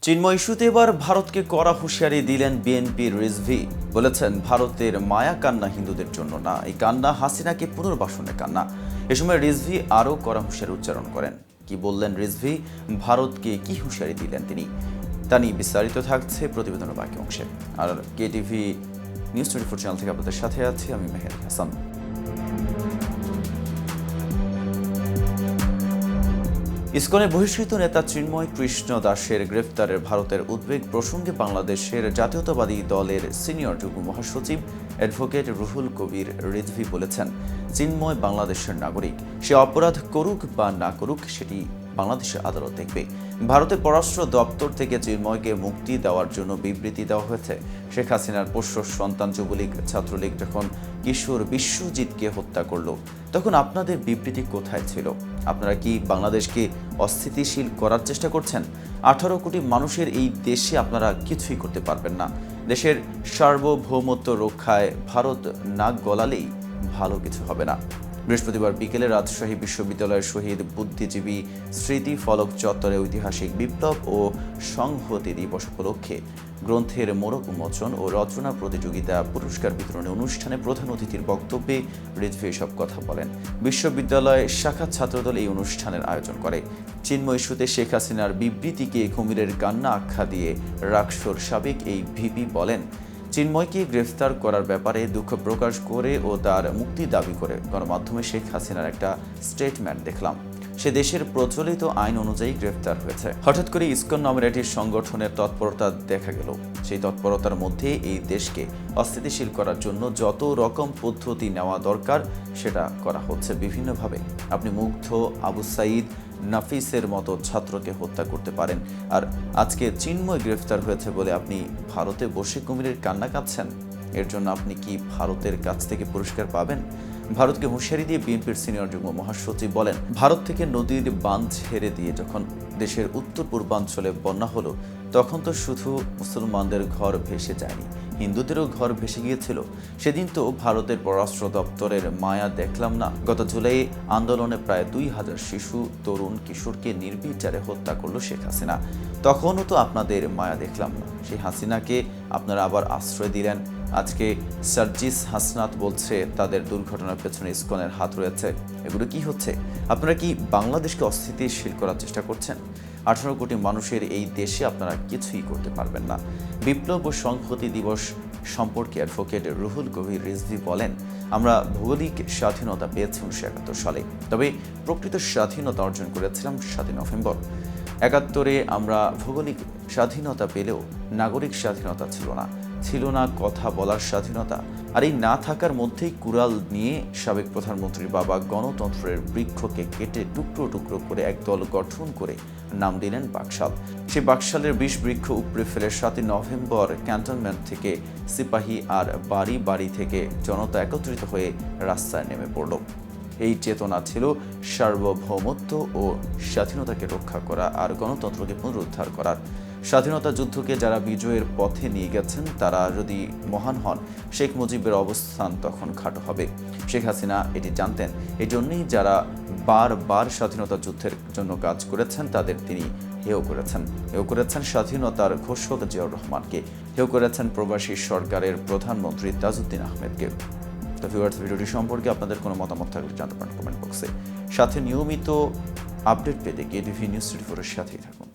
চিন্ময় ইস্যুতে এবার ভারতকে কড়া হুঁশিয়ারি দিলেন বিএনপির রিজভী। বলেছেন, ভারতের মায়া কান্না হিন্দুদের জন্য না, এই কান্না হাসিনাকে পুনর্বাসনের কান্না। এ সময় রিজভী আরও কড়া হুঁশিয়ারি উচ্চারণ করেন। কি বললেন রিজভী, ভারতকে কি হুঁশিয়ারি দিলেন তিনি, তা নিয়ে বিস্তারিত থাকছে প্রতিবেদনের বাকি অংশে। আর কেটিভি নিউজ 24 চ্যানেল থেকে আপনাদের সাথে আছি আমি মেহেদি হাসান। ইসকনের বহিষ্কৃত নেতা চিন্ময় কৃষ্ণ দাসের গ্রেফতারের ভারতের উদ্বেগ প্রসঙ্গে বাংলাদেশের জাতীয়তাবাদী দলের সিনিয়র যুগ্ম মহাসচিব অ্যাডভোকেট রুহুল কবির রিজভী বলেছেন, চিন্ময় বাংলাদেশের নাগরিক। সে অপরাধ করুক বা না করুক সেটি বাংলাদেশের আদালত দেখবে। ভারতের পররাষ্ট্র দপ্তর থেকে চিন্ময়কে মুক্তি দেওয়ার জন্য বিবৃতি দেওয়া হয়েছে। শেখ হাসিনার পোষ্য সন্তান যুবলীগ ছাত্রলীগ যখন কিশোর বিশ্বজিৎকে হত্যা করল, তখন আপনাদের বিবৃতি কোথায় ছিল? আপনারা কি বাংলাদেশকে অস্থিতিশীল করার চেষ্টা করছেন? 18 কোটি মানুষের এই দেশে আপনারা কিছুই করতে পারবেন না। দেশের সার্বভৌমত্ব রক্ষায় ভারত নাক গলালেই ভালো কিছু হবে না। বৃহস্পতিবার বিকেলে রাজশাহী বিশ্ববিদ্যালয়ের শহীদ বুদ্ধিজীবী স্মৃতি ফলক চত্বরে ঐতিহাসিক বিপ্লব ও সংহতি দিবস উপলক্ষে গ্রন্থের মোড়ক উন্মোচন ও রচনা প্রতিযোগিতা পুরস্কার বিতরণী অনুষ্ঠানে প্রধান অতিথির বক্তব্যে রিজভী এসব কথা বলেন। বিশ্ববিদ্যালয় শাখা ছাত্রদল এই অনুষ্ঠানের আয়োজন করে। চিন্ময় ইস্যুতে শেখ হাসিনার বিবৃতিকে কুমিরের কান্না আখ্যা দিয়ে রাকসুর সাবেক এই ভিপি বলেন, চিন্ময়কে গ্রেফতার করার ব্যাপারে দুঃখ প্রকাশ করে ও তার মুক্তি দাবি করে গণমাধ্যমে শেখ হাসিনার একটা স্টেটমেন্ট দেখলাম। সে দেশের প্রচলিত আইন অনুযায়ী গ্রেফতার হয়েছে। হঠাৎ করে ইসকন নামের একটি সংগঠনের তৎপরতা দেখা গেল। সেই তৎপরতার মধ্যে এই দেশকে অস্থিতিশীল করার জন্য যত রকম পদ্ধতি নেওয়া দরকার সেটা করা হচ্ছে বিভিন্নভাবে। আপনি মুগ্ধ, আবু সাইদ, নাফিসের মতো ছাত্রকে হত্যা করতে পারেন, আর আজকে চিন্ময় গ্রেফতার হয়েছে বলে আপনি ভারতে বসে কুমিরের কান্না কাঁদছেন। এর জন্য আপনি কি ভারতের কাছ থেকে পুরস্কার পাবেন? ভারতকে হুঁশিয়ারি দিয়ে বিএনপির সিনিয়র যুগ্ম মহাসচিব বলেন, ভারত থেকে নদীর বাঁধ ছেড়ে দিয়ে যখন দেশের উত্তর পূর্বাঞ্চলে বন্যা হলো, তখন তো শুধু মুসলমানদের ঘর ভেসে যায়নি, হিন্দুদেরও ঘর ভেসে গিয়েছিল। সেদিন তো ভারতের পররাষ্ট্র দপ্তরের মায়া দেখলাম না। গত জুলাই আন্দোলনে প্রায় 2000 শিশু, তরুণ, কিশোরকে নির্বিচারে হত্যা করলো শেখ হাসিনা। তখনও তো আপনাদের মায়া দেখলাম না। সেই হাসিনাকে আপনারা আবার আশ্রয় দিলেন। আজকে সার্জিস হাসনাত বলছে তাদের দুর্ঘটনার পেছনে ইসকনের হাত রয়েছে। এগুলো কি হচ্ছে? আপনারা কি বাংলাদেশকে অস্থিতিশীল করার চেষ্টা করছেন? 18 কোটি মানুষের এই দেশে আপনারা কিছুই করতে পারবেন না। বিপ্লব ও সংহতি দিবস সম্পর্কে অ্যাডভোকেট রুহুল কবির রিজভী বলেন, আমরা ভৌগোলিক স্বাধীনতা পেয়েছি 1971 সালে, তবে প্রকৃত স্বাধীনতা অর্জন করেছিলাম 7 নভেম্বর। 71-এ আমরা ভৌগোলিক স্বাধীনতা পেলেও নাগরিক স্বাধীনতা ছিল না কথা বলার স্বাধীনতা। আর এই না থাকার মধ্যেই কুড়াল নিয়ে সাবেক প্রধানমন্ত্রীর বাবা গণতন্ত্রের বৃক্ষকে কেটে টুকরো টুকরো করে একদল গঠন করে নাম দিলেন বাকশাল। সেই বাকশালের 20 বৃক্ষ উপড়ে ফেলে 7 নভেম্বর ক্যান্টনমেন্ট থেকে সিপাহী আর বাড়ি বাড়ি থেকে জনতা একত্রিত হয়ে রাস্তায় নেমে পড়ল। এই চেতনা ছিল সার্বভৌমত্ব ও স্বাধীনতাকে রক্ষা করা আর গণতন্ত্রকে পুনরুদ্ধার করার। স্বাধীনতা যুদ্ধকে যারা বিজয়ের পথে নিয়ে গেছেন তারা যদি মহান হন, শেখ মুজিবের অবস্থান তখন খাটো হবে। শেখ হাসিনা এটি জানতেন। এই জন্যই যারা বারবার স্বাধীনতা যুদ্ধের জন্য কাজ করেছেন তাদের তিনি হেয় করেছেন স্বাধীনতার ঘোষক জিয়াউর রহমানকে, হেয় করেছেন প্রবাসী সরকারের প্রধানমন্ত্রী তাজউদ্দিন আহমেদকে। তো ভিউয়ার্স, ভিডিওটি সম্পর্কে আপনাদের কোনো মতামত থাকলে জানাতে পারেন কমেন্ট বক্সে। সাথে নিয়মিত আপডেট পেতে কেটিভি নিউজ 24-এর সাথেই থাকুন।